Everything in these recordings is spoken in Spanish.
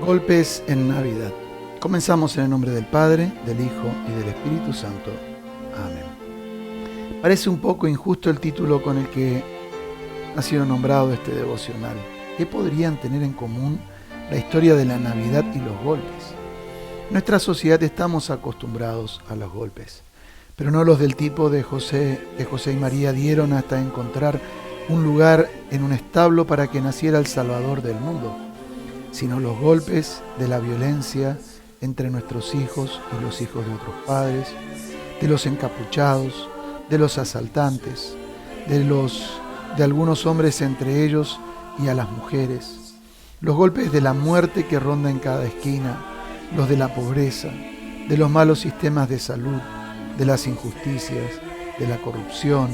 Golpes en Navidad. Comenzamos en el nombre del Padre, del Hijo y del Espíritu Santo. Amén. Parece un poco injusto el título con el que ha sido nombrado este devocional. ¿Qué podrían tener en común la historia de la Navidad y los golpes? En nuestra sociedad estamos acostumbrados a los golpes, pero no los del tipo que José y María dieron hasta encontrar un lugar en un establo para que naciera el Salvador del mundo, sino los golpes de la violencia entre nuestros hijos y los hijos de otros padres, de los encapuchados, de los asaltantes, de algunos hombres entre ellos y a las mujeres, los golpes de la muerte que ronda en cada esquina, los de la pobreza, de los malos sistemas de salud, de las injusticias, de la corrupción,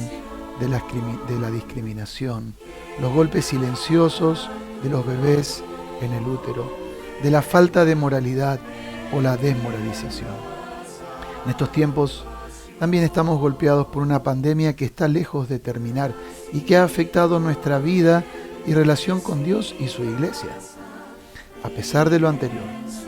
de la discriminación, los golpes silenciosos de los bebés en el útero, de la falta de moralidad o la desmoralización. En estos tiempos también estamos golpeados por una pandemia que está lejos de terminar y que ha afectado nuestra vida y relación con Dios y su iglesia. A pesar de lo anterior,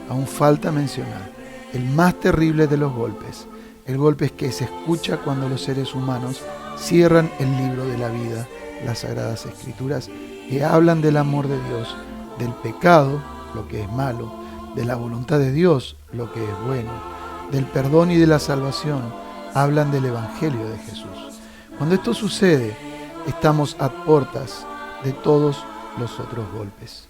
aún falta mencionar el más terrible de los golpes, el golpe que se escucha cuando los seres humanos cierran el libro de la vida, las Sagradas Escrituras, que hablan del amor de Dios, del pecado, lo que es malo, de la voluntad de Dios, lo que es bueno, del perdón y de la salvación, hablan del Evangelio de Jesús. Cuando esto sucede, estamos a puertas de todos los otros golpes.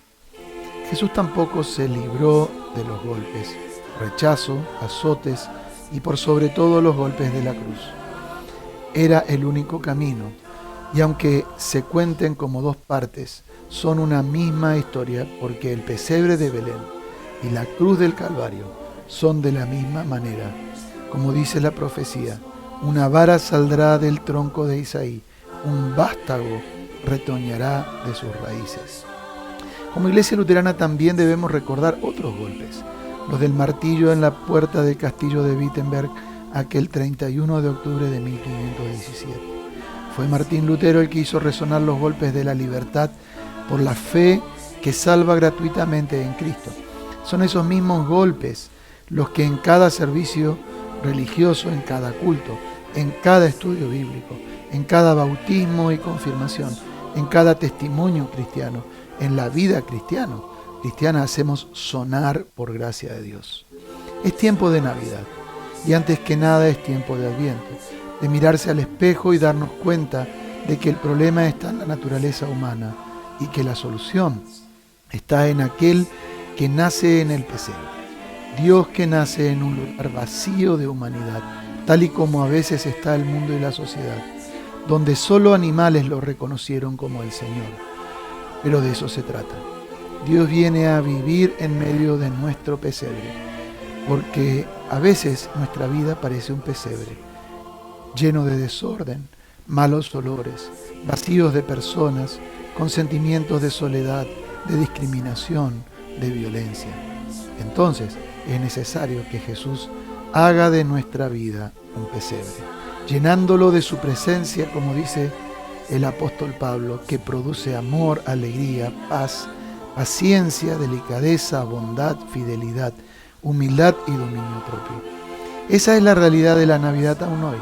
Jesús tampoco se libró de los golpes, rechazo, azotes y por sobre todo los golpes de la cruz. Era el único camino, y aunque se cuenten como dos partes, son una misma historia, porque el pesebre de Belén y la cruz del Calvario son de la misma manera. Como dice la profecía, una vara saldrá del tronco de Isaí, un vástago retoñará de sus raíces. Como iglesia luterana también debemos recordar otros golpes, los del martillo en la puerta del castillo de Wittenberg aquel 31 de octubre de 1517. Fue Martín Lutero el que hizo resonar los golpes de la libertad por la fe que salva gratuitamente en Cristo. Son esos mismos golpes los que en cada servicio religioso, en cada culto, en cada estudio bíblico, en cada bautismo y confirmación, en cada testimonio cristiano, en la vida cristiana hacemos sonar por gracia de Dios. Es tiempo de Navidad y antes que nada es tiempo de Adviento, de mirarse al espejo y darnos cuenta de que el problema está en la naturaleza humana y que la solución está en aquel que nace en el pesebre. Dios que nace en un lugar vacío de humanidad, tal y como a veces está el mundo y la sociedad, donde solo animales lo reconocieron como el Señor. Pero de eso se trata. Dios viene a vivir en medio de nuestro pesebre, porque a veces nuestra vida parece un pesebre, lleno de desorden, malos olores, vacíos de personas, con sentimientos de soledad, de discriminación, de violencia. Entonces es necesario que Jesús haga de nuestra vida un pesebre, llenándolo de su presencia, como dice el apóstol Pablo, que produce amor, alegría, paz, paciencia, delicadeza, bondad, fidelidad, humildad y dominio propio. Esa es la realidad de la Navidad aún hoy.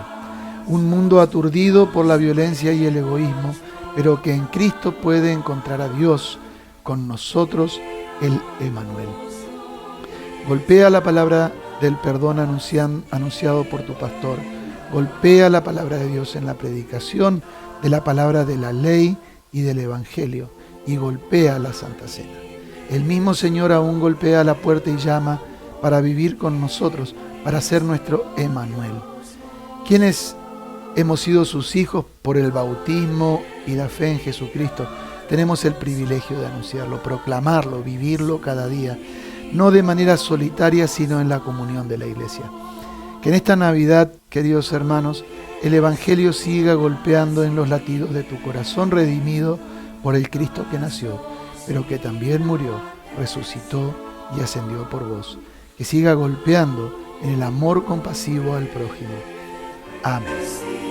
Un mundo aturdido por la violencia y el egoísmo, pero que en Cristo puede encontrar a Dios con nosotros, el Emmanuel. Golpea la palabra del perdón anunciado por tu pastor. Golpea la palabra de Dios en la predicación de la palabra de la ley y del Evangelio, y golpea la Santa Cena. El mismo Señor aún golpea la puerta y llama para vivir con nosotros, para ser nuestro Emmanuel. Quienes hemos sido sus hijos por el bautismo y la fe en Jesucristo, tenemos el privilegio de anunciarlo, proclamarlo, vivirlo cada día, no de manera solitaria, sino en la comunión de la iglesia. Que en esta Navidad, queridos hermanos, el Evangelio siga golpeando en los latidos de tu corazón redimido por el Cristo que nació, pero que también murió, resucitó y ascendió por vos. Que siga golpeando en el amor compasivo al prójimo. Amén.